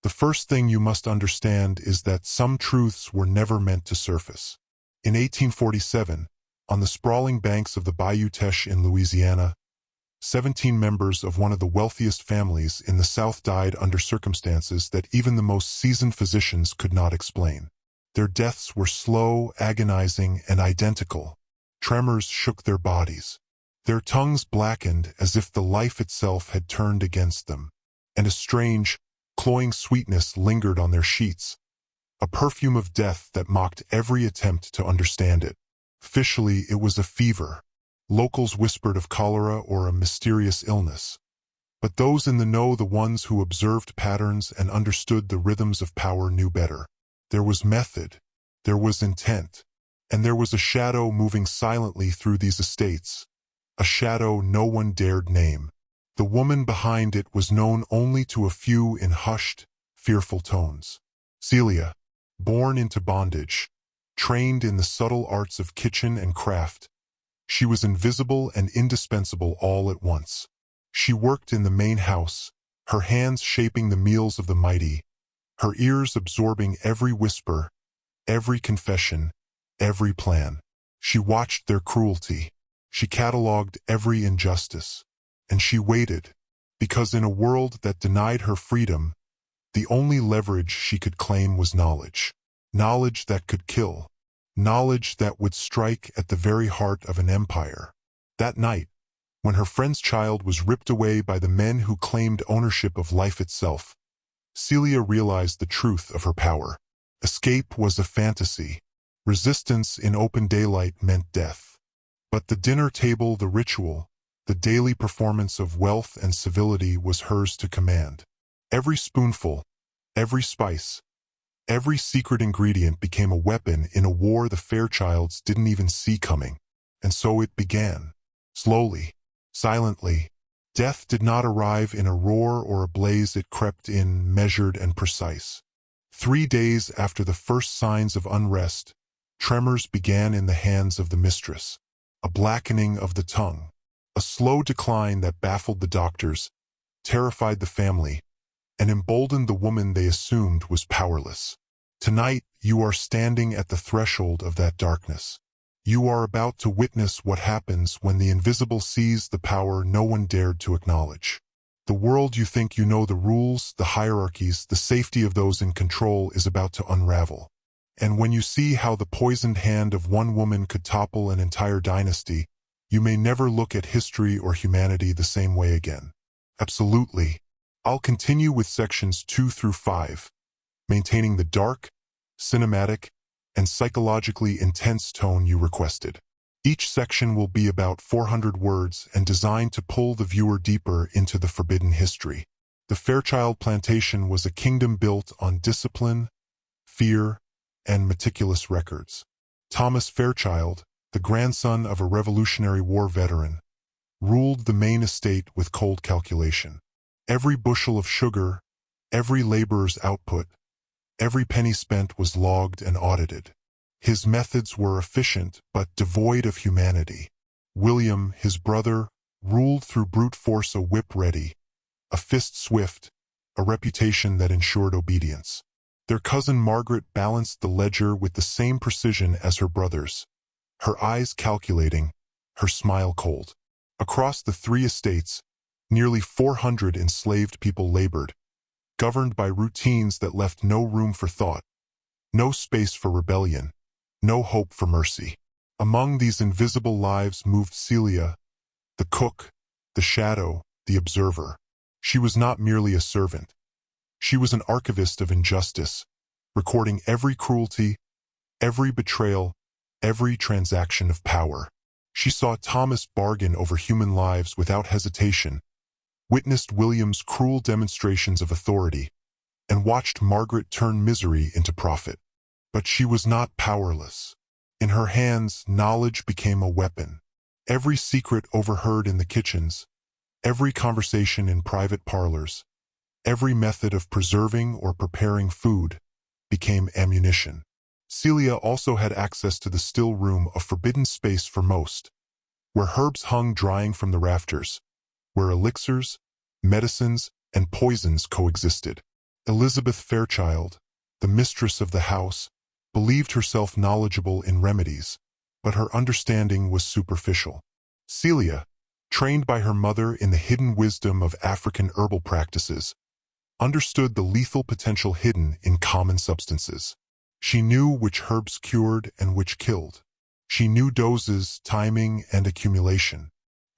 The first thing you must understand is that some truths were never meant to surface. In 1847, on the sprawling banks of the Bayou Teche in Louisiana, 17 members of one of the wealthiest families in the South died under circumstances that even the most seasoned physicians could not explain. Their deaths were slow, agonizing, and identical. Tremors shook their bodies. Their tongues blackened as if the life itself had turned against them, and a strange, cloying sweetness lingered on their sheets, a perfume of death that mocked every attempt to understand it. Officially, it was a fever. Locals whispered of cholera or a mysterious illness. But those in the know, the ones who observed patterns and understood the rhythms of power, knew better. There was method, there was intent, and there was a shadow moving silently through these estates, a shadow no one dared name. The woman behind it was known only to a few in hushed, fearful tones. Celia, born into bondage, trained in the subtle arts of kitchen and craft, she was invisible and indispensable all at once. She worked in the main house, her hands shaping the meals of the mighty, her ears absorbing every whisper, every confession, every plan. She watched their cruelty. She catalogued every injustice. And she waited, because in a world that denied her freedom, the only leverage she could claim was knowledge. Knowledge that could kill. Knowledge that would strike at the very heart of an empire. That night, when her friend's child was ripped away by the men who claimed ownership of life itself, Celia realized the truth of her power. Escape was a fantasy. Resistance in open daylight meant death. But the dinner table, the ritual, the daily performance of wealth and civility was hers to command. Every spoonful, every spice, every secret ingredient became a weapon in a war the Fairchilds didn't even see coming. And so it began. Slowly, silently. Death did not arrive in a roar or a blaze, it crept in, measured and precise. 3 days after the first signs of unrest, tremors began in the hands of the mistress. A blackening of the tongue. A slow decline that baffled the doctors, terrified the family, and emboldened the woman they assumed was powerless. Tonight, you are standing at the threshold of that darkness. You are about to witness what happens when the invisible seize the power no one dared to acknowledge. The world you think you know, the rules, the hierarchies, the safety of those in control is about to unravel. And when you see how the poisoned hand of one woman could topple an entire dynasty, you may never look at history or humanity the same way again. Absolutely. I'll continue with sections 2 through 5, maintaining the dark, cinematic, and psychologically intense tone you requested. Each section will be about 400 words and designed to pull the viewer deeper into the forbidden history. The Fairchild Plantation was a kingdom built on discipline, fear, and meticulous records. Thomas Fairchild, the grandson of a Revolutionary War veteran, ruled the main estate with cold calculation. Every bushel of sugar, every laborer's output, every penny spent was logged and audited. His methods were efficient but devoid of humanity. William, his brother, ruled through brute force, a whip ready, a fist swift, a reputation that ensured obedience. Their cousin Margaret balanced the ledger with the same precision as her brothers, her eyes calculating, her smile cold. Across the 3 estates, nearly 400 enslaved people labored, governed by routines that left no room for thought, no space for rebellion, no hope for mercy. Among these invisible lives moved Celia, the cook, the shadow, the observer. She was not merely a servant. She was an archivist of injustice, recording every cruelty, every betrayal, every transaction of power. She saw Thomas bargain over human lives without hesitation, witnessed William's cruel demonstrations of authority, and watched Margaret turn misery into profit. But she was not powerless. In her hands, knowledge became a weapon. Every secret overheard in the kitchens, every conversation in private parlors, every method of preserving or preparing food became ammunition. Celia also had access to the still room, a forbidden space for most, where herbs hung drying from the rafters, where elixirs, medicines, and poisons coexisted. Elizabeth Fairchild, the mistress of the house, believed herself knowledgeable in remedies, but her understanding was superficial. Celia, trained by her mother in the hidden wisdom of African herbal practices, understood the lethal potential hidden in common substances. She knew which herbs cured and which killed. She knew doses, timing, and accumulation.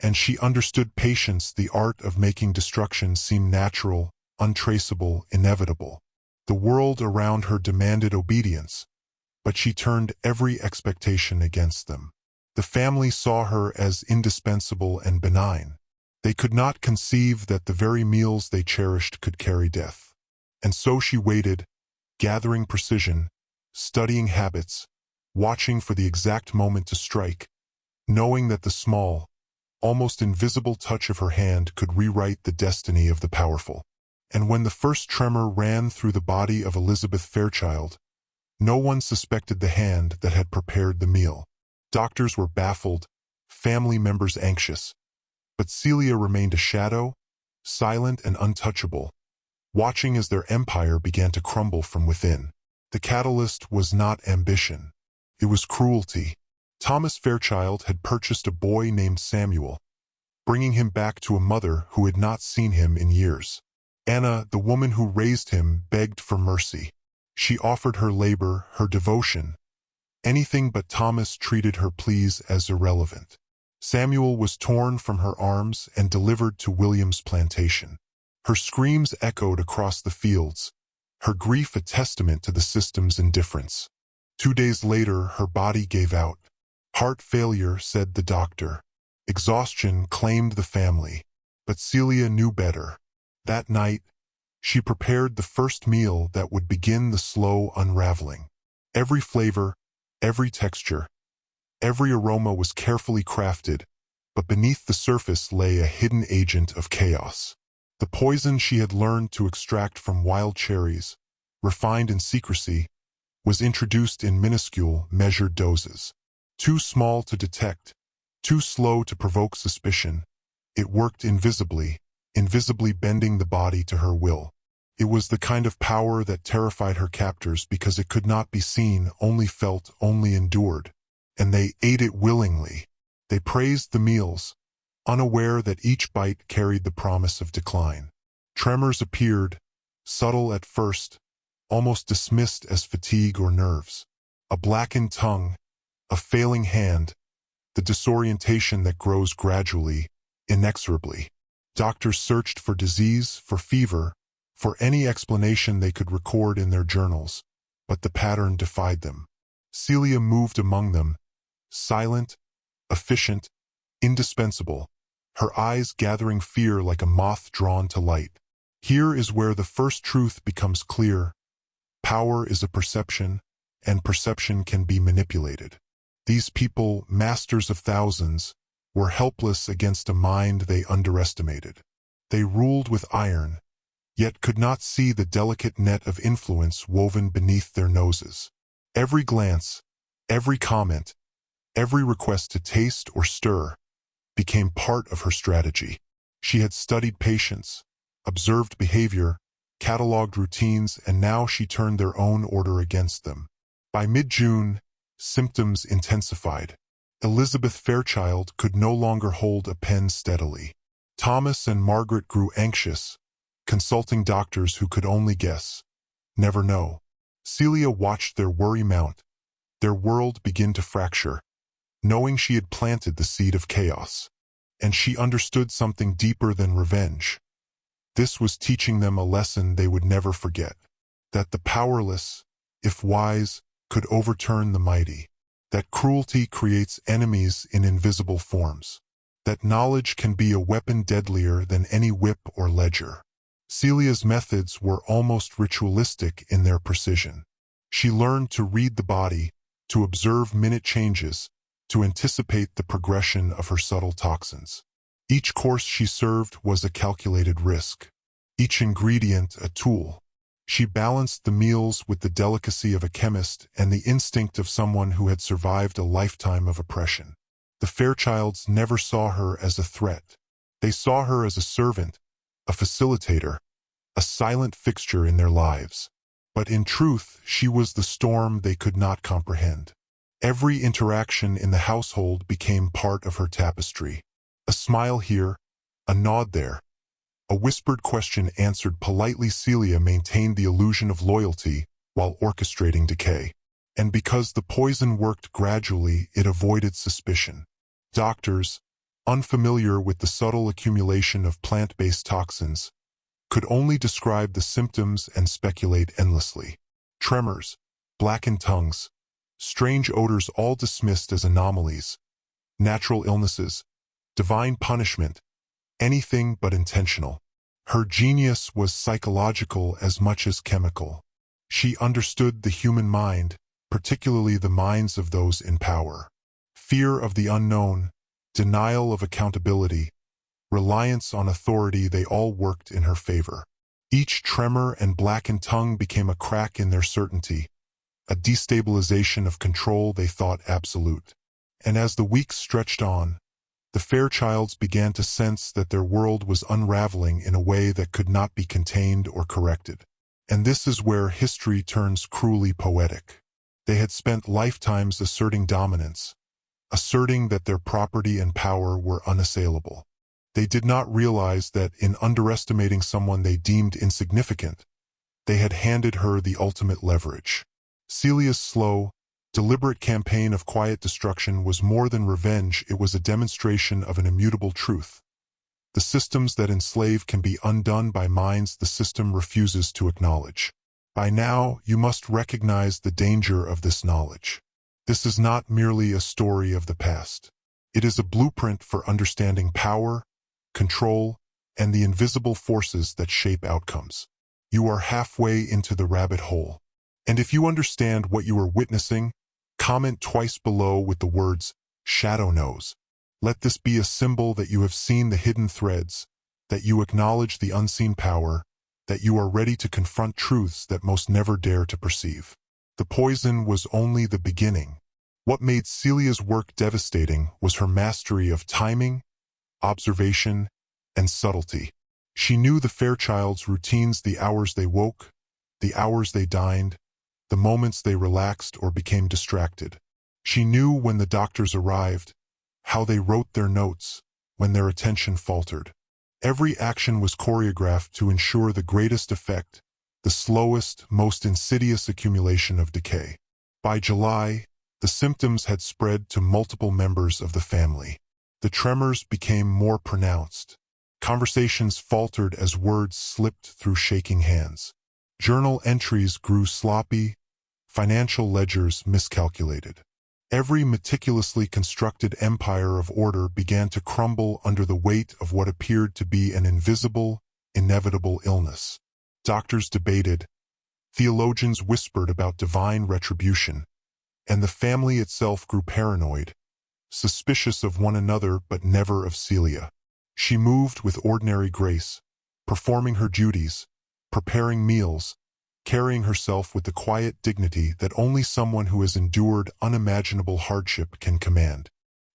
And she understood patience, the art of making destruction seem natural, untraceable, inevitable. The world around her demanded obedience, but she turned every expectation against them. The family saw her as indispensable and benign. They could not conceive that the very meals they cherished could carry death. And so she waited, gathering precision, studying habits, watching for the exact moment to strike, knowing that the small, almost invisible touch of her hand could rewrite the destiny of the powerful. And when the first tremor ran through the body of Elizabeth Fairchild, no one suspected the hand that had prepared the meal. Doctors were baffled, family members anxious, but Celia remained a shadow, silent and untouchable, watching as their empire began to crumble from within. The catalyst was not ambition. It was cruelty. Thomas Fairchild had purchased a boy named Samuel, bringing him back to a mother who had not seen him in years. Anna, the woman who raised him, begged for mercy. She offered her labor, her devotion. Anything but Thomas treated her pleas as irrelevant. Samuel was torn from her arms and delivered to William's plantation. Her screams echoed across the fields, her grief a testament to the system's indifference. 2 days later, her body gave out. Heart failure, said the doctor. Exhaustion claimed the family. But Celia knew better. That night, she prepared the first meal that would begin the slow unraveling. Every flavor, every texture, every aroma was carefully crafted, but beneath the surface lay a hidden agent of chaos. The poison she had learned to extract from wild cherries, refined in secrecy, was introduced in minuscule, measured doses. Too small to detect, too slow to provoke suspicion, it worked invisibly bending the body to her will. It was the kind of power that terrified her captors because it could not be seen, only felt, only endured. And they ate it willingly. They praised the meals, unaware that each bite carried the promise of decline. Tremors appeared, subtle at first, almost dismissed as fatigue or nerves. A blackened tongue, a failing hand, the disorientation that grows gradually, inexorably. Doctors searched for disease, for fever, for any explanation they could record in their journals, but the pattern defied them. Celia moved among them, silent, efficient, indispensable, her eyes gathering fear like a moth drawn to light. Here is where the first truth becomes clear. Power is a perception, and perception can be manipulated. These people, masters of thousands, were helpless against a mind they underestimated. They ruled with iron, yet could not see the delicate net of influence woven beneath their noses. Every glance, every comment, every request to taste or stir became part of her strategy. She had studied patience, observed behavior, catalogued routines, and now she turned their own order against them. By mid-June, symptoms intensified. Elizabeth Fairchild could no longer hold a pen steadily. Thomas and Margaret grew anxious, consulting doctors who could only guess, never know. Celia watched their worry mount, their world begin to fracture, knowing she had planted the seed of chaos. And she understood something deeper than revenge. This was teaching them a lesson they would never forget, that the powerless, if wise, could overturn the mighty, that cruelty creates enemies in invisible forms, that knowledge can be a weapon deadlier than any whip or ledger. Celia's methods were almost ritualistic in their precision. She learned to read the body, to observe minute changes, to anticipate the progression of her subtle toxins. Each course she served was a calculated risk, each ingredient a tool. She balanced the meals with the delicacy of a chemist and the instinct of someone who had survived a lifetime of oppression. The Fairchilds never saw her as a threat. They saw her as a servant, a facilitator, a silent fixture in their lives. But in truth, she was the storm they could not comprehend. Every interaction in the household became part of her tapestry. A smile here, a nod there, a whispered question answered politely. Celia maintained the illusion of loyalty while orchestrating decay. And because the poison worked gradually, it avoided suspicion. Doctors, unfamiliar with the subtle accumulation of plant-based toxins, could only describe the symptoms and speculate endlessly. Tremors, blackened tongues, strange odors, all dismissed as anomalies. Natural illnesses, divine punishment, anything but intentional. Her genius was psychological as much as chemical. She understood the human mind, particularly the minds of those in power. Fear of the unknown, denial of accountability, reliance on authority, they all worked in her favor. Each tremor and blackened tongue became a crack in their certainty, a destabilization of control they thought absolute. And as the weeks stretched on, the Fairchilds began to sense that their world was unraveling in a way that could not be contained or corrected. And this is where history turns cruelly poetic. They had spent lifetimes asserting dominance, asserting that their property and power were unassailable. They did not realize that in underestimating someone they deemed insignificant, they had handed her the ultimate leverage. Celia's slow, deliberate campaign of quiet destruction was more than revenge, it was a demonstration of an immutable truth. The systems that enslave can be undone by minds the system refuses to acknowledge. By now, you must recognize the danger of this knowledge. This is not merely a story of the past. It is a blueprint for understanding power, control, and the invisible forces that shape outcomes. You are halfway into the rabbit hole. And if you understand what you are witnessing, comment twice below with the words, "Shadow knows." Let this be a symbol that you have seen the hidden threads, that you acknowledge the unseen power, that you are ready to confront truths that most never dare to perceive. The poison was only the beginning. What made Celia's work devastating was her mastery of timing, observation, and subtlety. She knew the Fairchilds' routines, the hours they woke, the hours they dined, the moments they relaxed or became distracted. She knew when the doctors arrived, how they wrote their notes, when their attention faltered. Every action was choreographed to ensure the greatest effect, the slowest, most insidious accumulation of decay. By July, the symptoms had spread to multiple members of the family. The tremors became more pronounced. Conversations faltered as words slipped through shaking hands. Journal entries grew sloppy, financial ledgers miscalculated. Every meticulously constructed empire of order began to crumble under the weight of what appeared to be an invisible, inevitable illness. Doctors debated, theologians whispered about divine retribution, and the family itself grew paranoid, suspicious of one another but never of Celia. She moved with ordinary grace, performing her duties, preparing meals, carrying herself with the quiet dignity that only someone who has endured unimaginable hardship can command.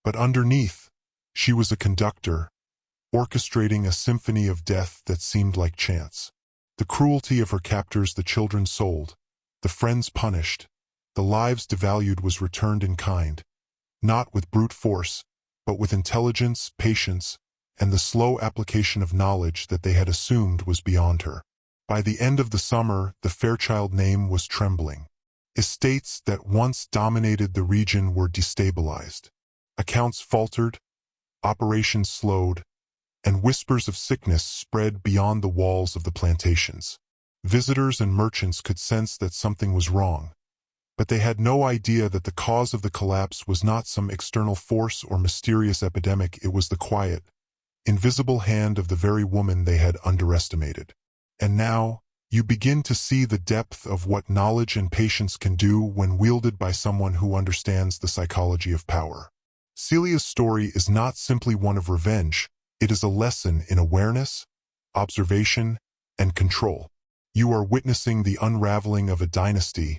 But underneath, she was a conductor, orchestrating a symphony of death that seemed like chance. The cruelty of her captors, the children sold, the friends punished, the lives devalued, was returned in kind, not with brute force, but with intelligence, patience, and the slow application of knowledge that they had assumed was beyond her. By the end of the summer, the Fairchild name was trembling. Estates that once dominated the region were destabilized. Accounts faltered, operations slowed, and whispers of sickness spread beyond the walls of the plantations. Visitors and merchants could sense that something was wrong, but they had no idea that the cause of the collapse was not some external force or mysterious epidemic. It was the quiet, invisible hand of the very woman they had underestimated. And now, you begin to see the depth of what knowledge and patience can do when wielded by someone who understands the psychology of power. Celia's story is not simply one of revenge, it is a lesson in awareness, observation, and control. You are witnessing the unraveling of a dynasty,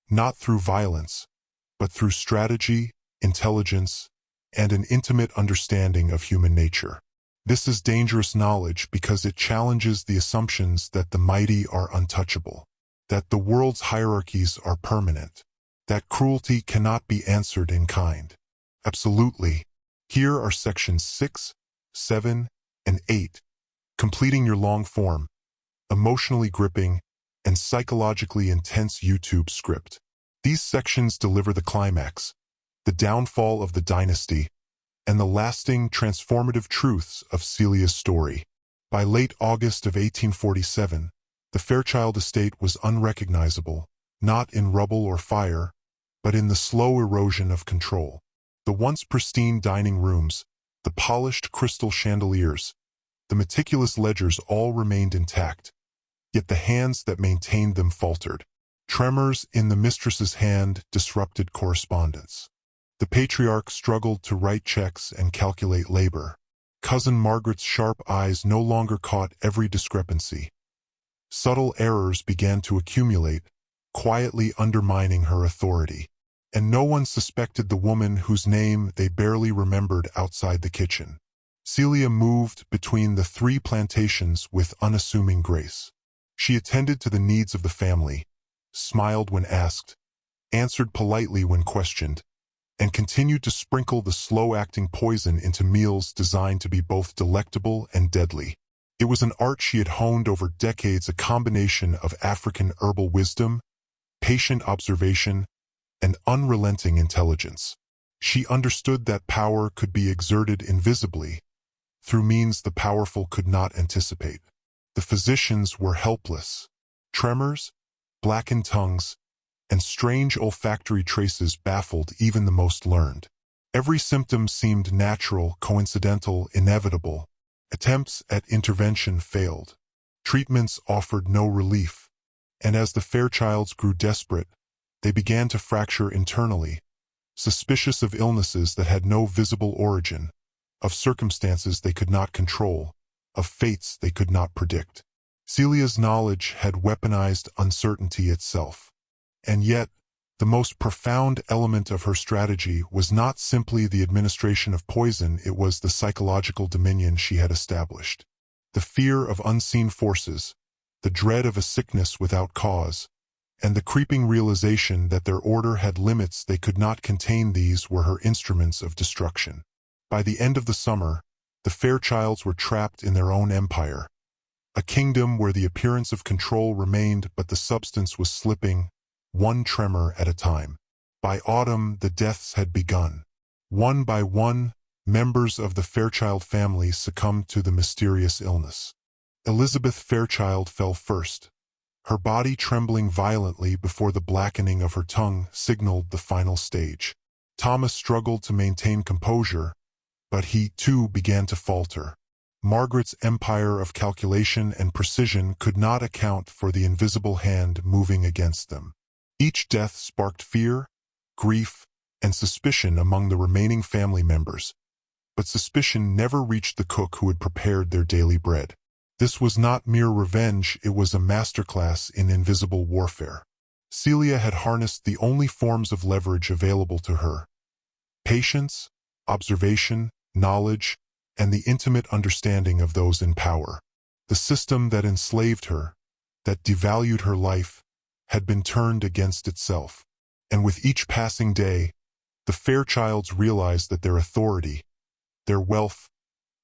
not through violence, but through strategy, intelligence, and an intimate understanding of human nature. This is dangerous knowledge because it challenges the assumptions that the mighty are untouchable, that the world's hierarchies are permanent, that cruelty cannot be answered in kind. Absolutely. Here are sections 6, 7, and 8, completing your long-form, emotionally gripping, and psychologically intense YouTube script. These sections deliver the climax, the downfall of the dynasty, and the lasting, transformative truths of Celia's story. By late August of 1847, the Fairchild estate was unrecognizable, not in rubble or fire, but in the slow erosion of control. The once pristine dining rooms, the polished crystal chandeliers, the meticulous ledgers all remained intact, yet the hands that maintained them faltered. Tremors in the mistress's hand disrupted correspondence. The patriarch struggled to write checks and calculate labor. Cousin Margaret's sharp eyes no longer caught every discrepancy. Subtle errors began to accumulate, quietly undermining her authority. And no one suspected the woman whose name they barely remembered outside the kitchen. Celia moved between the 3 plantations with unassuming grace. She attended to the needs of the family, smiled when asked, answered politely when questioned, and continued to sprinkle the slow-acting poison into meals designed to be both delectable and deadly. It was an art she had honed over decades, a combination of African herbal wisdom, patient observation, and unrelenting intelligence. She understood that power could be exerted invisibly, through means the powerful could not anticipate. The physicians were helpless. Tremors, blackened tongues, and strange olfactory traces baffled even the most learned. Every symptom seemed natural, coincidental, inevitable. Attempts at intervention failed. Treatments offered no relief. And as the Fairchilds grew desperate, they began to fracture internally, suspicious of illnesses that had no visible origin, of circumstances they could not control, of fates they could not predict. Celia's knowledge had weaponized uncertainty itself. And yet, the most profound element of her strategy was not simply the administration of poison, it was the psychological dominion she had established. The fear of unseen forces, the dread of a sickness without cause, and the creeping realization that their order had limits they could not contain, these were her instruments of destruction. By the end of the summer, the Fairchilds were trapped in their own empire, a kingdom where the appearance of control remained but the substance was slipping, one tremor at a time. By autumn, the deaths had begun. One by one, members of the Fairchild family succumbed to the mysterious illness. Elizabeth Fairchild fell first. Her body trembling violently before the blackening of her tongue signaled the final stage. Thomas struggled to maintain composure, but he, too, began to falter. Margaret's empire of calculation and precision could not account for the invisible hand moving against them. Each death sparked fear, grief, and suspicion among the remaining family members, but suspicion never reached the cook who had prepared their daily bread. This was not mere revenge, it was a masterclass in invisible warfare. Celia had harnessed the only forms of leverage available to her: patience, observation, knowledge, and the intimate understanding of those in power. The system that enslaved her, that devalued her life, had been turned against itself. And with each passing day, the Fairchilds realized that their authority, their wealth,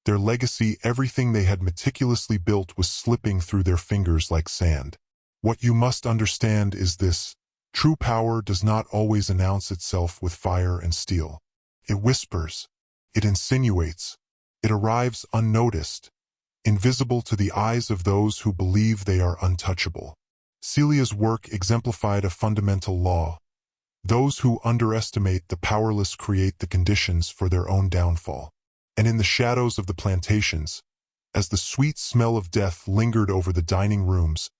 their legacy, everything they had meticulously built was slipping through their fingers like sand. What you must understand is this: true power does not always announce itself with fire and steel. It whispers, it insinuates, it arrives unnoticed, invisible to the eyes of those who believe they are untouchable. Celia's work exemplified a fundamental law: those who underestimate the powerless create the conditions for their own downfall. And in the shadows of the plantations, as the sweet smell of death lingered over the dining rooms,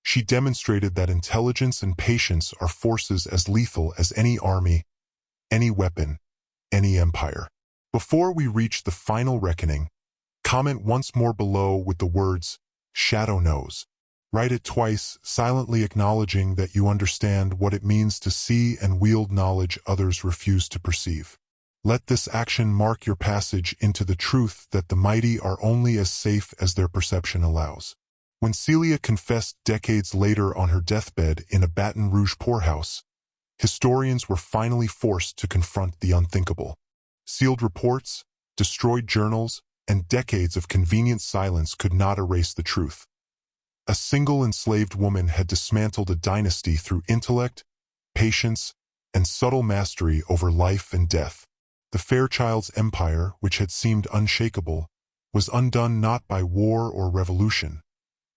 she demonstrated that intelligence and patience are forces as lethal as any army, any weapon, any empire. Before we reach the final reckoning, comment once more below with the words, "Shadow knows." Write it twice, silently acknowledging that you understand what it means to see and wield knowledge others refuse to perceive. Let this action mark your passage into the truth that the mighty are only as safe as their perception allows. When Celia confessed decades later on her deathbed in a Baton Rouge poorhouse, historians were finally forced to confront the unthinkable. Sealed reports, destroyed journals, and decades of convenient silence could not erase the truth. A single enslaved woman had dismantled a dynasty through intellect, patience, and subtle mastery over life and death. The Fairchild's empire, which had seemed unshakable, was undone not by war or revolution,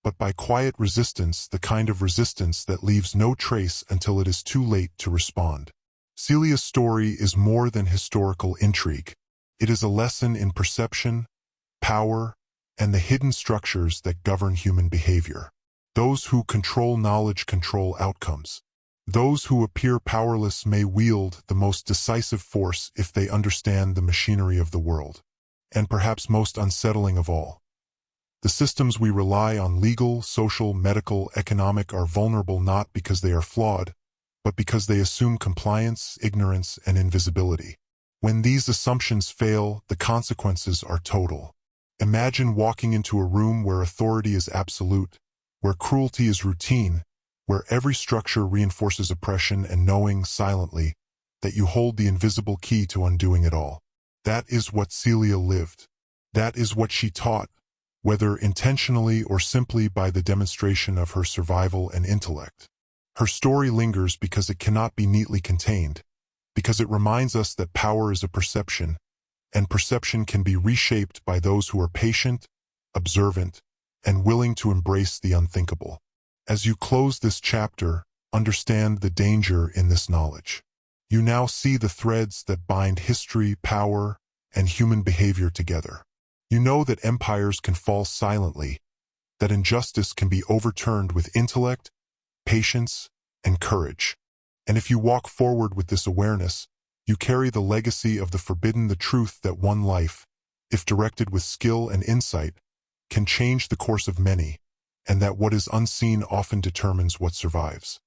but by quiet resistance, the kind of resistance that leaves no trace until it is too late to respond. Celia's story is more than historical intrigue. It is a lesson in perception, power, and the hidden structures that govern human behavior. Those who control knowledge control outcomes. Those who appear powerless may wield the most decisive force if they understand the machinery of the world. And perhaps most unsettling of all, the systems we rely on, legal, social, medical, economic, are vulnerable not because they are flawed, but because they assume compliance, ignorance, and invisibility. When these assumptions fail, the consequences are total. Imagine walking into a room where authority is absolute, where cruelty is routine, where every structure reinforces oppression, and knowing, silently, that you hold the invisible key to undoing it all. That is what Celia lived. That is what she taught, whether intentionally or simply by the demonstration of her survival and intellect. Her story lingers because it cannot be neatly contained, because it reminds us that power is a perception, and perception can be reshaped by those who are patient, observant, and willing to embrace the unthinkable. As you close this chapter, understand the danger in this knowledge. You now see the threads that bind history, power, and human behavior together. You know that empires can fall silently, that injustice can be overturned with intellect, patience, and courage. And if you walk forward with this awareness, you carry the legacy of the forbidden, the truth that one life, if directed with skill and insight, can change the course of many, and that what is unseen often determines what survives.